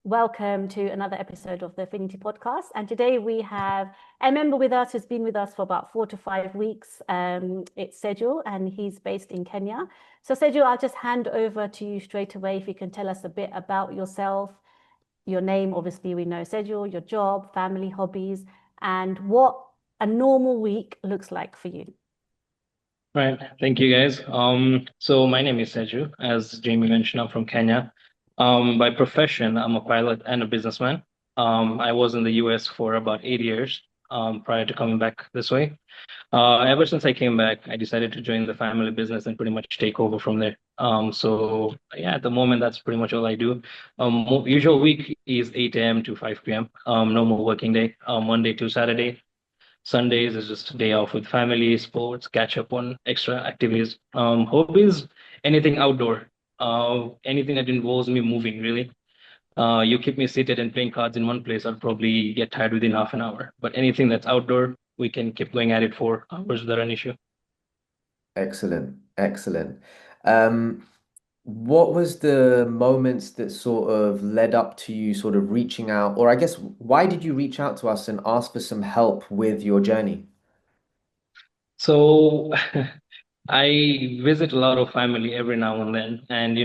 welcome to another episode of the Affinity podcast. And today we have a member with us who's been with us for about 4 to 5 weeks. It's Seju, and he's based in Kenya. So, Seju, I'll just hand over to you straight away. If you can tell us a bit about yourself, your name, obviously, we know Seju, your job, family, hobbies, and what a normal week looks like for you. Right. Thank you, guys. So my name is Seju. As Jamie mentioned, I'm from Kenya. By profession, I'm a pilot and a businessman. I was in the US for about 8 years, prior to coming back this way. Ever since I came back, I decided to join the family business and pretty much take over from there. So yeah, at the moment, that's pretty much all I do. Usual week is 8 a.m. to 5 p.m. Normal working day, Monday to Saturday. Sundays is just a day off with family, sports, catch up on extra activities. Hobbies, anything outdoor, anything that involves me moving, really. You keep me seated and playing cards in one place, I'll probably get tired within half an hour. But anything that's outdoor, we can keep going at it for hours without an issue. Excellent, excellent. Um, what was the moments that sort of led up to you sort of reaching out, or I guess why did you reach out to us and ask for some help with your journey? So I visit a lot of family every now and then. And,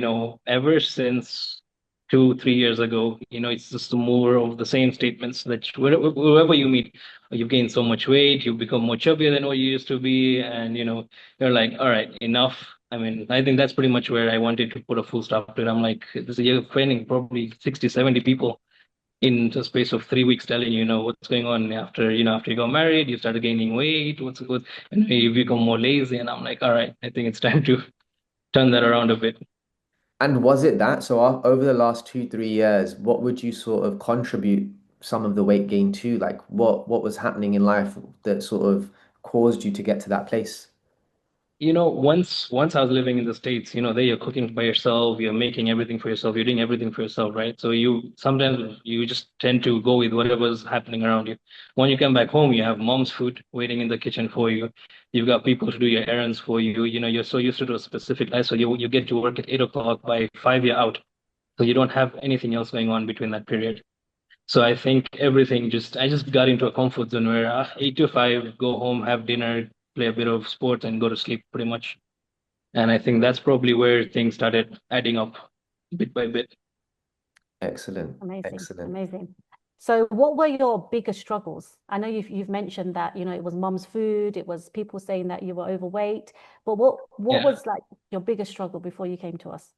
ever since 3 years ago, it's just more of the same statements that wherever you meet, you've gained so much weight, you've become more chubbier than what you used to be. And, you're like, all right, enough. I mean, I think that's pretty much where I wanted to put a full stop to it. I'm like, this is you're training probably 60, 70 people in the space of 3 weeks telling what's going on after you got married, you started gaining weight, what's good, and you become more lazy. And I'm like, all right, I think it's time to turn that around a bit. And was it that? So over the last 2, 3 years, what would you sort of contribute some of the weight gain to? Like what was happening in life that sort of caused you to get to that place? Once I was living in the States, there you're cooking by yourself, you're making everything for yourself, you're doing everything for yourself, right? So you sometimes you just tend to go with whatever's happening around you. When you come back home, you have mom's food waiting in the kitchen for you. You've got people to do your errands for you. You're so used to a specific life. So you get to work at 8 o'clock, by 5 you're out. So you don't have anything else going on between that period. So I think I just got into a comfort zone where 8 to 5, go home, have dinner, play a bit of sport, and go to sleep pretty much. And I think that's probably where things started adding up bit by bit. Excellent, Amazing, excellent. amazing. So, what were your biggest struggles? I know you've mentioned that it was mom's food, it was people saying that you were overweight, but what Yeah. was like your biggest struggle before you came to us?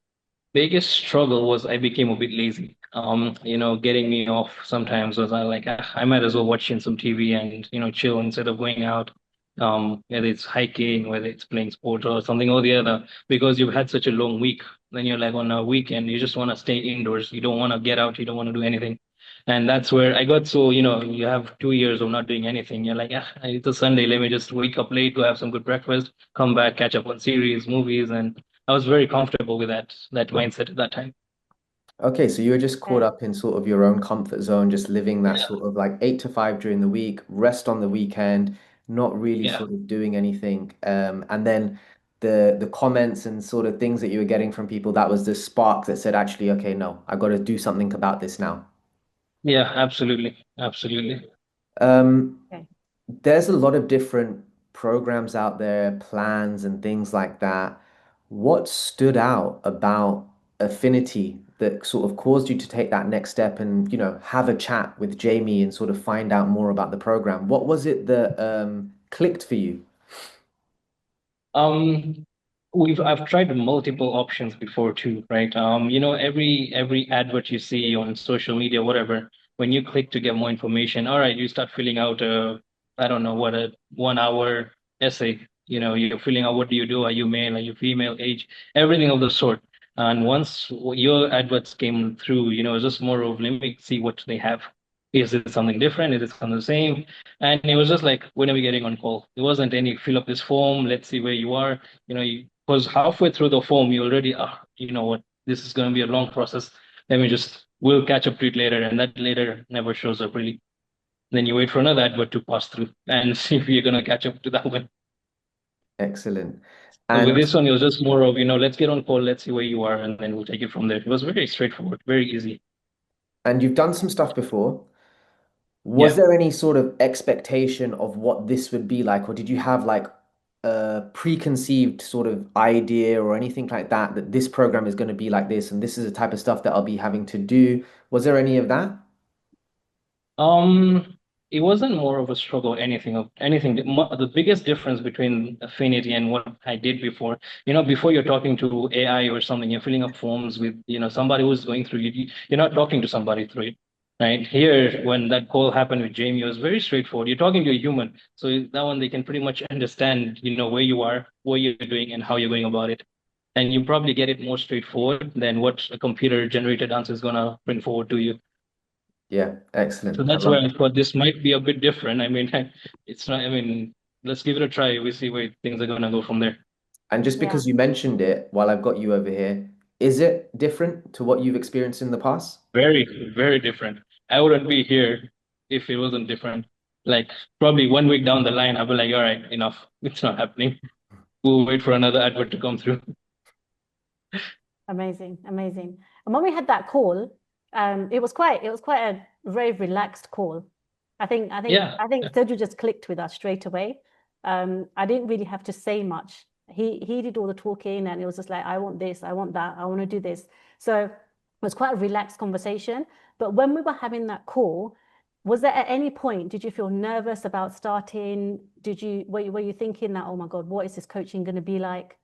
Biggest struggle was I became a bit lazy. Getting me off sometimes was I like, I might as well watching some TV and, chill instead of going out. Whether it's hiking, whether it's playing sport or something or the other, because you've had such a long week. Then you're like on a weekend, you just want to stay indoors. You don't want to get out. You don't want to do anything. And that's where I got so, you have 2 years of not doing anything. You're like, it's a Sunday. Let me just wake up late, go have some good breakfast, come back, catch up on series, movies, and I was very comfortable with that mindset at that time. Okay, so you were just caught Okay. up in sort of your own comfort zone, just living that Yeah, sort of like 8 to 5 during the week, rest on the weekend, not really yeah, sort of doing anything. And then the comments and sort of things that you were getting from people, that was the spark that said, actually, okay, no, I got to do something about this now. yeah, absolutely, absolutely. Um, Okay. there's a lot of different programs out there, plans and things like that. What stood out about Affinity that sort of caused you to take that next step and, have a chat with Jamie and sort of find out more about the program? What was it that clicked for you? Um, I've tried multiple options before too, right? Every advert you see on social media, whatever, when you click to get more information, all right, you start filling out I don't know what, a 1 hour essay. You're filling out what do you do? Are you male? Are you female? Age? Everything of the sort. And once your adverts came through, it's just more of let me see what they have. Is it something different? Is it something the same? And it was just like, when are we getting on call? It wasn't any fill up this form, let's see where you are. Because halfway through the form, you already, you know what, this is going to be a long process. We'll catch up to it later. And that later never shows up really. Then you wait for another advert to pass through and see if you're going to catch up to that one. Excellent. So with And this one, it was just more of, let's get on call, let's see where you are, and then we'll take it from there. It was very straightforward, very easy. And you've done some stuff before. Was Yeah. there any sort of expectation of what this would be like, or did you have like a preconceived sort of idea or anything like that, that this program is going to be like this and this is the type of stuff that I'll be having to do? Was there any of that? Um, it wasn't more of a struggle, anything. The biggest difference between Affinity and what I did before, before you're talking to AI or something, you're filling up forms with, somebody who's going through it. You're not talking to somebody through it, right? Here, when that call happened with Jamie, it was very straightforward. You're talking to a human, so that one they can pretty much understand, where you are, what you're doing, and how you're going about it. And you probably get it more straightforward than what a computer generated answer is gonna bring forward to you. Yeah, So excellent. I that's where love I thought this might be a bit different. I mean, it's not, I mean, let's give it a try. We see where things are gonna go from there. And just Yeah. because you mentioned it while I've got you over here, is it different to what you've experienced in the past? Very, very different. I wouldn't be here if it wasn't different. Like probably 1 week down the line, I'll be like, all right, enough. It's not happening. We'll wait for another advert to come through. Amazing, amazing. And when we had that call, it was quite a very relaxed call. I think I think Yeah. I think Sergio just clicked with us straight away. I didn't really have to say much. He did all the talking, and it was just like, I want this, I want that, I want to do this. So it was quite a relaxed conversation. But when we were having that call, was there at any point, did you feel nervous about starting? Were you thinking that, oh my God, what is this coaching going to be like?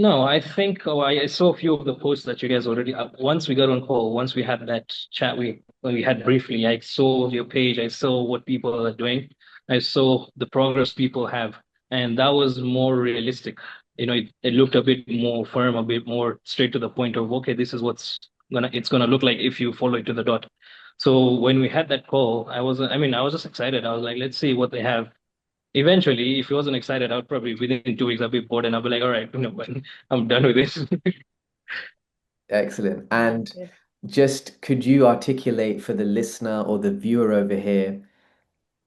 No, I think I saw a few of the posts that you guys already. Once we got on call, once we had that chat we had briefly, I saw your page. I saw what people are doing. I saw the progress people have, and that was more realistic. It looked a bit more firm, a bit more straight to the point of okay, this is it's gonna look like if you follow it to the dot. So when we had that call, I was just excited. I was like, let's see what they have. Eventually, if he wasn't excited, I would probably within 2 weeks I'd be bored and I'd be like, all right, I'm done with this. Excellent. That's And good. just could you articulate for the listener or the viewer over here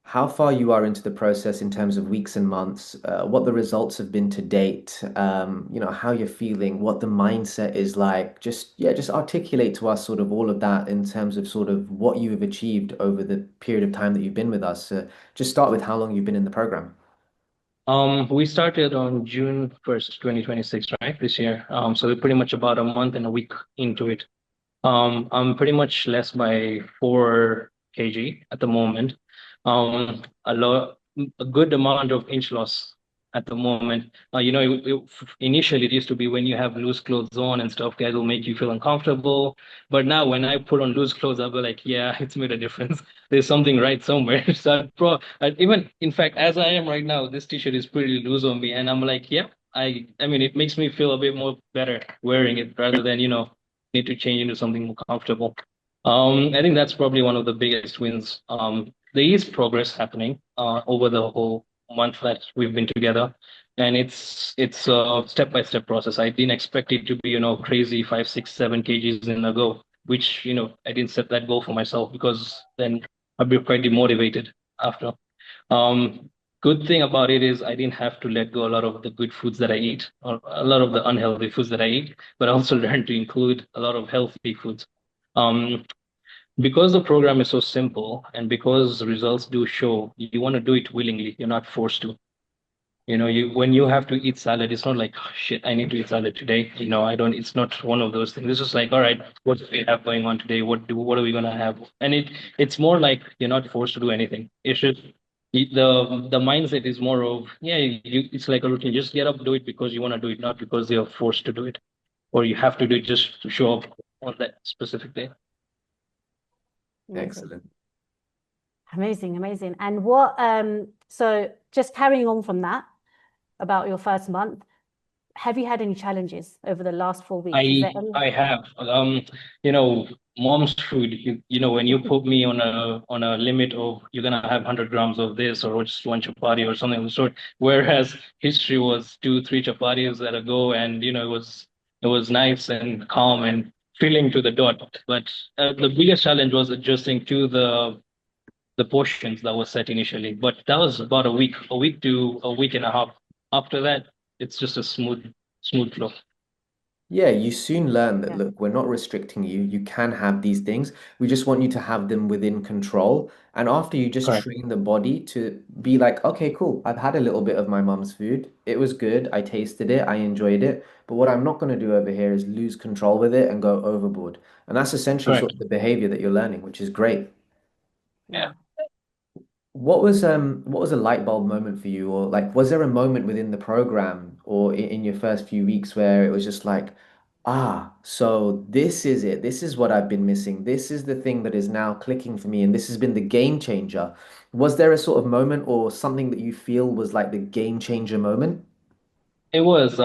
how far you are into the process in terms of weeks and months, what the results have been to date, how you're feeling, what the mindset is like. Just, yeah, just articulate to us sort of all of that in terms of sort of what you have achieved over the period of time that you've been with us. Just start with how long you've been in the program. We started on June 1st, 2026, right? This year. So we're pretty much about a month and a week into it. I'm pretty much less by 4 kg at the moment. A good amount of inch loss at the moment. Initially it used to be when you have loose clothes on and stuff, guys will make you feel uncomfortable. But now when I put on loose clothes, I'll be like, yeah, it's made a difference. There's something right somewhere. Even in fact, as I am right now, this t-shirt is pretty loose on me, and I'm like, yep. I mean, it makes me feel a bit more better wearing it rather than, need to change into something more comfortable. I think that's probably one of the biggest wins. There is progress happening over the whole month that we've been together, and it's a step-by-step process. I didn't expect it to be, crazy 5, 6, 7 kgs in a go, which, I didn't set that goal for myself because then I'd be quite demotivated after. Um, Good thing about it is I didn't have to let go a lot of the good foods that I eat or a lot of the unhealthy foods that I eat, but I also learned to include a lot of healthy foods. Um, because the program is so simple and because the results do show, you want to do it willingly. You're not forced to. You when you have to eat salad, it's not like, oh, shit, I need to eat salad today. I don't. It's not one of those things. It's just like, all right, what do we have going on today? What are we gonna have? And it's more like you're not forced to do anything. The mindset is more of yeah, it's like a routine. Just get up, do it because you want to do it, not because you're forced to do it or you have to do it just to show up on that specific day. Amazing. Excellent. Amazing, amazing. And so just carrying on from that about your first month, have you had any challenges over the last 4 weeks? Is there any? I have mom's food. When you put me on a limit of you're gonna have 100 grams of this or just one chapati or something of the sort. Whereas history was 2, 3 chapatis at a go, and it was nice and calm and filling to the dot. But the biggest challenge was adjusting to the portions that was set initially. But that was about a week to a week and a half. After that, it's just a smooth flow. Yeah, you soon learn that, Yeah, look, we're not restricting you. You can have these things. We just want you to have them within control. And after you just Correct, train the body to be like, okay, cool, I've had a little bit of my mom's food. It was good. I tasted it. I enjoyed it. But what I'm not going to do over here is lose control with it and go overboard. And that's essentially sort correct. of the behavior that you're learning, which is great. Yeah. yeah. What was a light bulb moment for you, or like was there a moment within the program or in your first few weeks where it was just like, ah, so this is it. This is what I've been missing. This is the thing that is now clicking for me, and this has been the game changer. Was there a sort of moment or something that you feel was like the game changer moment? It was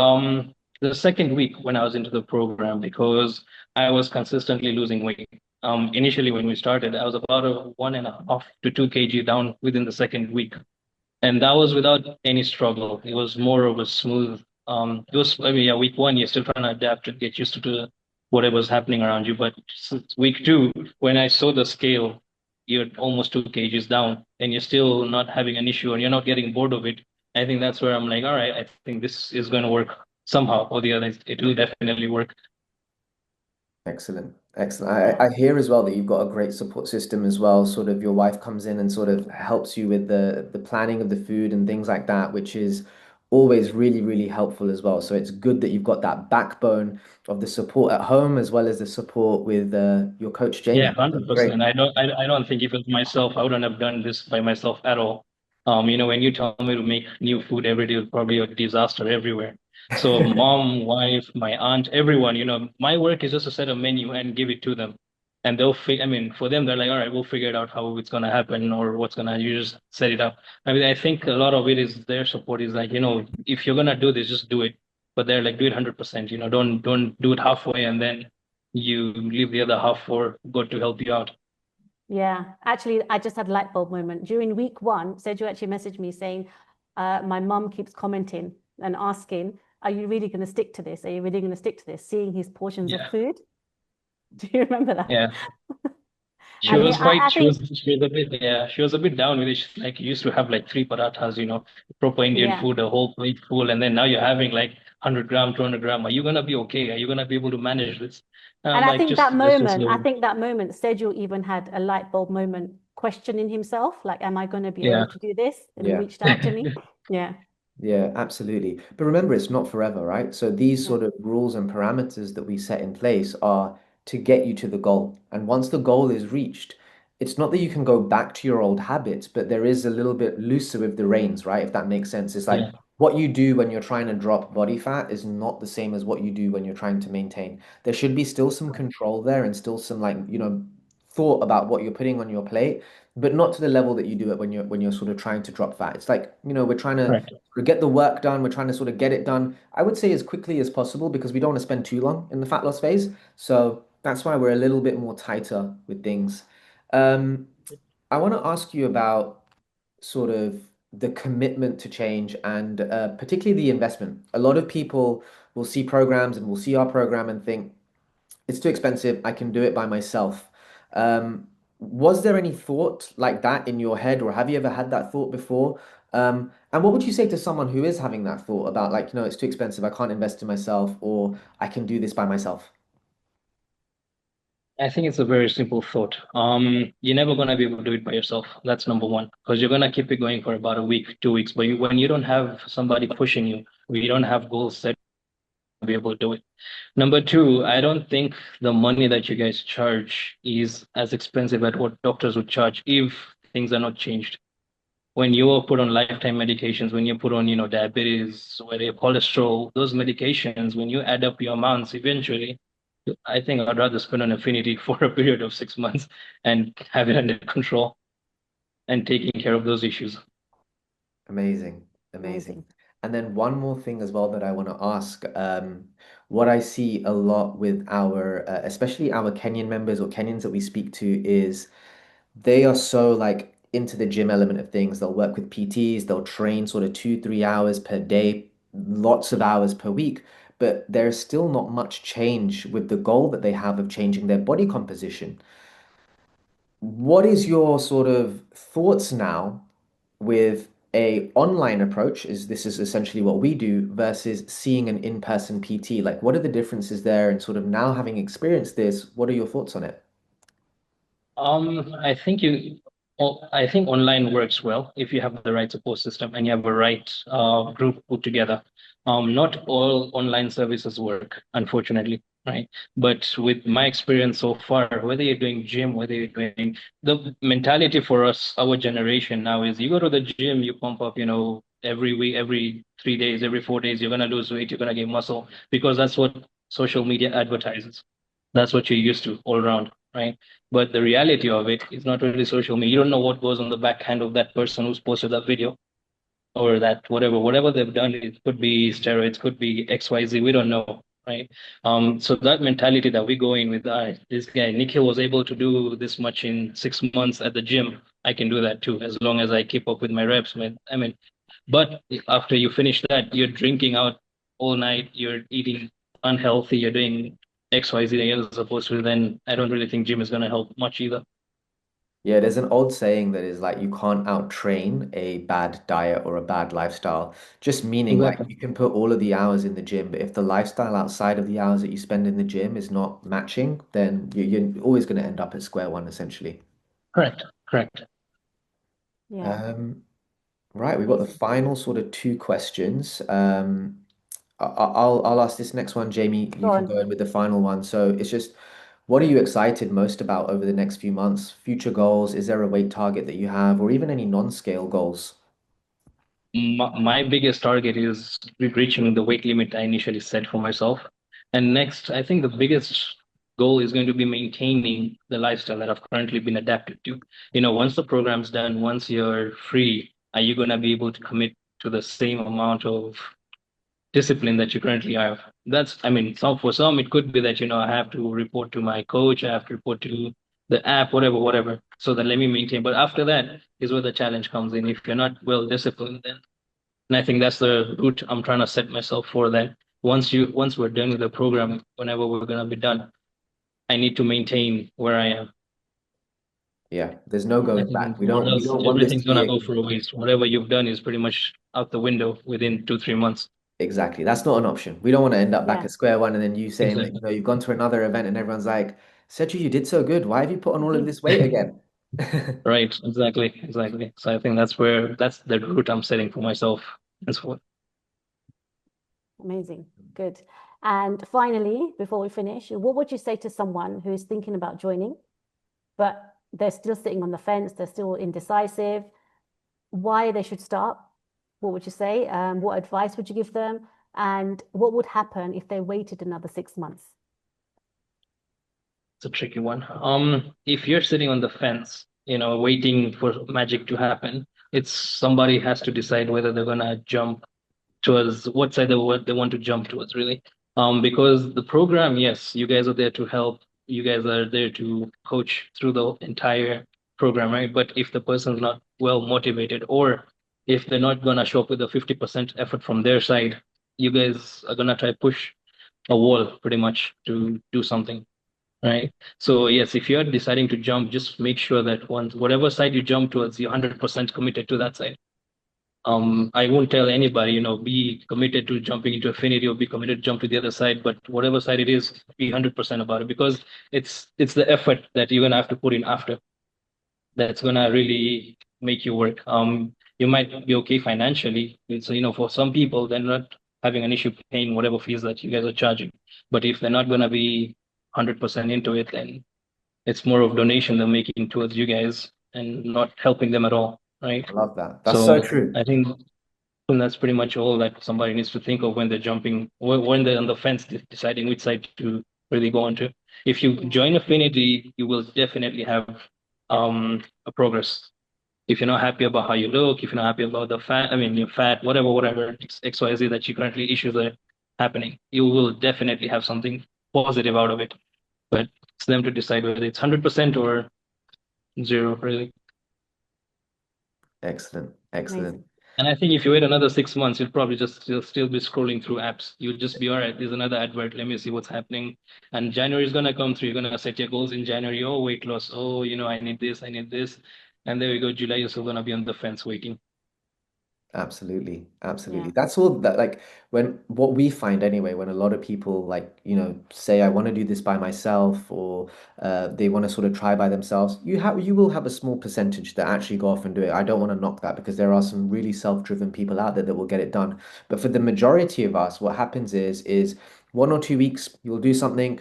the second week when I was into the program because I was consistently losing weight. Initially when we started, I was about a 1.5 to 2 kg down within the second week. And that was without any struggle. It was more of a smooth, I mean, yeah, week one, you're still trying to adapt and get used to whatever's happening around you. But week two, when I saw the scale, you're almost 2 kgs down and you're still not having an issue and you're not getting bored of it. I think that's where I'm like, all right, I think this is going to work somehow or the other. It will definitely work. Excellent. Excellent. Yeah. I hear as well that you've got a great support system as well. Sort of your wife comes in and sort of helps you with the planning of the food and things like that, which is always really, really helpful as well. So it's good that you've got that backbone of the support at home as well as the support with your coach Yeah, Jamie. So great. 100%. I don't think if it was myself, I wouldn't have done this by myself at all. When you tell me to make new food every day, it's probably a disaster everywhere. So mom, wife, my aunt, everyone, my work is just to set a menu and give it to them. And I mean, for them, they're like, all right, we'll figure it out how it's gonna happen or you just set it up. I mean, I think a lot of it is their support is like, if you're gonna do this, just do it. But they're like, do it 100%, don't do it halfway and then you leave the other half for God to help you out. Yeah, actually, I just had a light bulb moment. During week one, Seju actually messaged me saying, my mum keeps commenting and asking, are you really going to stick to this? Are you really going to stick to this? Seeing his portions of Yeah, food. Do you remember that? yeah. And yeah, I think, She was a bit down with it. She's like, you used to have like three parathas, proper Indian yeah. food, a whole plate full, and then now you're having like 100 gram, 200 gram. Are you gonna be okay? Are you gonna be able to manage this? And I'm And I like, think that let's just moment, live. I think that moment, Seju even had a light bulb moment questioning himself, like, am I going to be able Yeah, to do this? And he yeah, reached out to me. Yeah, Yeah, absolutely. But remember, it's not forever, right? So these yeah, sort of rules and parameters that we set in place are to get you to the goal. And once the goal is reached, it's not that you can go back to your old habits, but there is a little bit looser with the reins, right? If that makes sense. It's like yeah, what you do when you're trying to drop body fat is not the same as what you do when you're trying to maintain. There should be still some control there and still some like, thought about what you're putting on your plate, but not to the level that you do it when you're sort of trying to drop fat. It's like, we're trying to correct. get the work done. We're trying to sort of get it done, I would say as quickly as possible because we don't want to spend too long in the fat loss phase. So that's why we're a little bit more tighter with things. Um, I want to ask you about sort of the commitment to change and particularly the investment. A lot of people will see programs and will see our program and think, it's too expensive. I can do it by myself. Was there any thought like that in your head, or have you ever had that thought before? And what would you say to someone who is having that thought about like, it's too expensive, I can't invest in myself, or I can do this by myself? I think it's a very simple thought. You're never gonna be able to do it by yourself. That's number one, because you're gonna keep it going for about a week, 2 weeks. But when you don't have somebody pushing you, when you don't have goals set to be able to do it. Number two, I don't think the money that you guys charge is as expensive as what doctors would charge if things are not changed. When you are put on lifetime medications, when you put on, diabetes, whether your cholesterol, those medications, when you add up your amounts, eventually, I think I'd rather spend on Affinity for a period of 6 months and have it under control and taking care of those issues. Amazing, amazing. amazing. And then one more thing as well that I want to ask. What I see a lot with especially our Kenyan members or Kenyans that we speak to is they are so like into the gym element of things. They'll work with PTs, they'll train sort of 2, 3 hours per day, lots of hours per week, but there's still not much change with the goal that they have of changing their body composition. What is your sort of thoughts now with a online approach, is this is essentially what we do, versus seeing an in-person PT? Like, what are the differences there? And sort of now having experienced this, what are your thoughts on it? I think I think online works well if you have the right support system and you have a right group put together. Not all online services work, unfortunately, right? But with my experience so far, whether you're doing gym, whether you're doing the mentality for us, our generation now is you go to the gym, you pump up, every week, every 3 days, every 4 days, you're gonna lose weight, you're gonna gain muscle because that's what social media advertises. That's what you're used to all around, right? But the reality of it is not really social media. You don't know what goes on the backhand of that person who's posted that video or that whatever they've done. It could be steroids, could be XYZ. We don't know, right? So that mentality that we go in with, this guy Nikhil was able to do this much in 6 months at the gym. I can do that too, as long as I keep up with my reps, man. I mean, but after you finish that, you're drinking out all night, you're eating unhealthy, you're doing XYZ as opposed to then I don't really think gym is gonna help much either. Yeah, there's an old saying that is like you can't out train a bad diet or a bad lifestyle. Just meaning like Exactly. you can put all of the hours in the gym, but if the lifestyle outside of the hours that you spend in the gym is not matching, then you're always going to end up at square one, essentially. Correct. Correct. Yeah, Um, right, we've got the amazing. final sort of two questions. I'll ask this next one, Jamie. Go You can on. go in with the final one. So it's just, what are you excited most about over the next few months? Future goals? Is there a weight target that you have, or even any non-scale goals? My biggest target is reaching the weight limit I initially set for myself. And next, I think the biggest goal is going to be maintaining the lifestyle that I've currently been adapted to. Once the program's done, once you're free, are you going to be able to commit to the same amount of discipline that you currently have? I mean, for some, it could be that, I have to report to my coach, I have to report to the app, whatever, so that let me maintain. But after that is where the challenge comes in. If you're not well disciplined, then and I think that's the route I'm trying to set myself for that. Once we're done with the program, whenever we're gonna be done, I need to maintain where I am. Yeah, there's no Yeah, I going think back. We or don't we else don't want this to everything's be gonna a go for a waste. Whatever you've done is pretty much out the window within 2, 3 months. exactly. That's not an option. We don't want to end up back yeah. at square one and then you saying that Exactly. you've gone to another event and everyone's like, Seju, you did so good. Why have you put on all of this weight again? Right, exactly. So I think that's the route I'm setting for myself. That's what Amazing. Good. And finally, before we finish, what would you say to someone who is thinking about joining, but they're still sitting on the fence, they're still indecisive, why they should start? What would you say? What advice would you give them? And what would happen if they waited another 6 months? it's a tricky one. If you're sitting on the fence, waiting for magic to happen, it's somebody has to decide whether they're gonna jump towards what side they want to jump towards, really. Because the program, yes, you guys are there to help. You guys are there to coach through the entire program, right? But if the person's not well motivated, or if they're not gonna show up with a 50% effort from their side, you guys are gonna try push a wall pretty much to do something, right? So yes, if you're deciding to jump, just make sure that once whatever side you jump towards, you're 100% committed to that side. I won't tell anybody, be committed to jumping into Affinity or be committed to jump to the other side, but whatever side it is, be 100% about it because it's the effort that you're gonna have to put in after that's gonna really make you work. You might be okay financially. So, for some people, they're not having an issue paying whatever fees that you guys are charging. But if they're not gonna be 100% into it, then it's more of donation they're making towards you guys and not helping them at all, right? I love that. That's so So true. I think and that's pretty much all that somebody needs to think of when they're jumping, when they're on the fence, deciding which side to really go onto. If you Yeah. join Affinity, you will definitely have a progress. If you're not happy about how you look, if you're not happy about the fat, I mean, your fat, whatever, XYZ that you currently issues are happening, you will definitely have something positive out of it. But it's them to decide whether it's 100% or zero, really. Excellent. Excellent. Amazing. And I think if you wait another 6 months, you'll probably just still be scrolling through apps. You'll just be all right. There's another advert. Let me see what's happening. And January is gonna come through. You're gonna set your goals in January. Oh, weight loss. Oh, I need this. I need this. And there we go. July, you're still gonna be on the fence waiting. Absolutely, absolutely. Yeah. That's all that like when what we find anyway, when a lot of people like, say I want to do this by myself or they want to sort of try by themselves, you will have a small percentage that actually go off and do it. I don't want to knock that because there are some really self-driven people out there that will get it done. But for the majority of us, what happens is 1 or 2 weeks, you'll do something,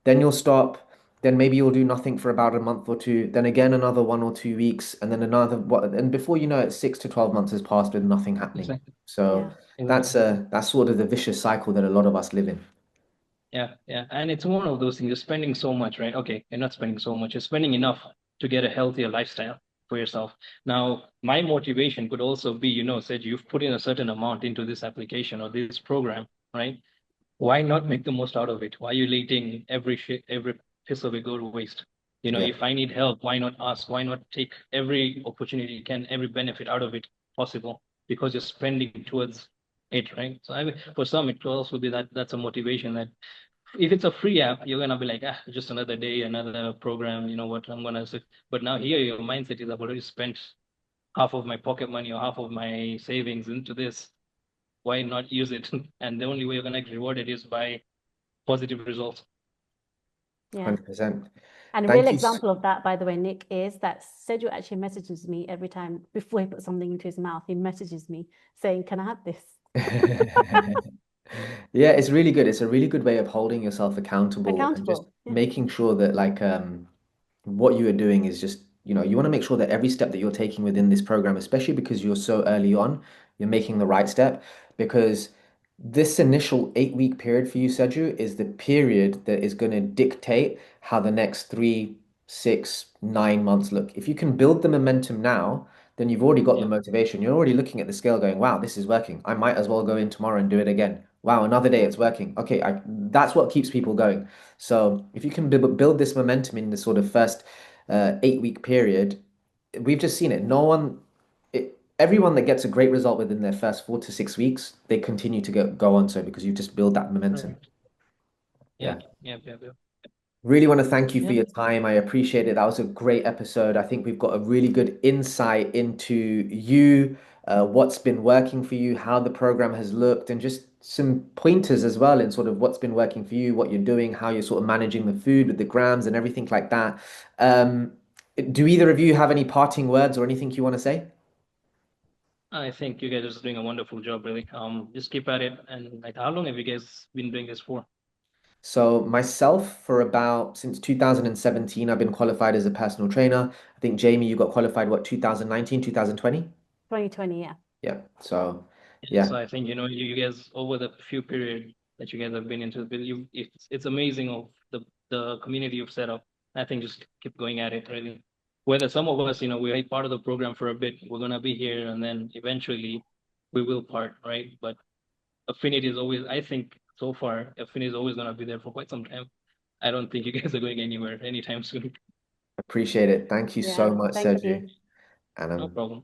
then you'll stop. Then maybe you'll do nothing for about a month or two, then again another 1 or 2 weeks, and then another what, and before you know it, 6 to 12 months has passed with nothing happening. Exactly. So Yeah. Exactly. that's sort of the vicious cycle that a lot of us live in. Yeah, yeah. And it's one of those things, you're spending so much, right? Okay, you're not spending so much, you're spending enough to get a healthier lifestyle for yourself. Now, my motivation could also be, said you've put in a certain amount into this application or this program, right? Why not make the most out of it? Why are you letting every piece of it go to waste? Yeah, If I need help, why not ask? Why not take every opportunity you can, every benefit out of it possible? Because you're spending towards it, right? So for some, it could also be that's a motivation that if it's a free app, you're gonna be like, just another day, another program. You know what? I'm gonna sit. But now here, your mindset is I've already spent half of my pocket money or half of my savings into this. Why not use it? And the only way you're gonna get rewarded is by positive results. Yeah. 100%. And a real Thank you. example of that, by the way, Nick, is that Seju actually messages me every time before he puts something into his mouth. He messages me saying, "Can I have this?" Yeah, it's really good. It's a really good way of holding yourself accountable and just Accountable. Yeah. making sure that like what you are doing is just, you want to make sure that every step that you're taking within this program, especially because you're so early on, you're making the right step. Because this initial 8 week period for you, Seju, is the period that is going to dictate how the next 3, 6, 9 months look. If you can build the momentum now, then you've already got the Yeah, motivation. You're already looking at the scale going, wow, this is working. I might as well go in tomorrow and do it again. Wow, another day Yeah. it's working. Okay, that's what keeps people going. So if you can build this momentum in the sort of first 8 week period, we've just seen it. Everyone that gets a great result within their first 4 to 6 weeks, they continue to go on so because you just build that momentum. correct. Yeah. Yeah, yeah, yeah, yeah. Really want to thank you for Yeah. your time. I appreciate it. That was a great episode. I think we've got a really good insight into you, what's been working for you, how the program has looked, and just some pointers as well in sort of what's been working for you, what you're doing, how you're sort of managing the food with the grams and everything like that. Um, do either of you have any parting words or anything you want to say? I think you guys are just doing a wonderful job, really. Just keep at it. And like, how long have you guys been doing this for? So myself, for about since 2017, I've been qualified as a personal trainer. I think Jamie, you got qualified what, 2019, 2020? 2020. Yeah. Yeah. So Yeah, yeah, so I think you guys over the few period that you guys have been into, it's amazing of the community you've set up. I think just keep going at it, really. Whether some of us, we're part of the program for a bit, we're gonna be here, and then eventually we will part, right? But Affinity is always, I think, so far, Affinity is always gonna be there for quite some time. I don't think you guys are going anywhere anytime soon. appreciate it. Thank you Yeah. so much, Thank Seju. you. And No problem.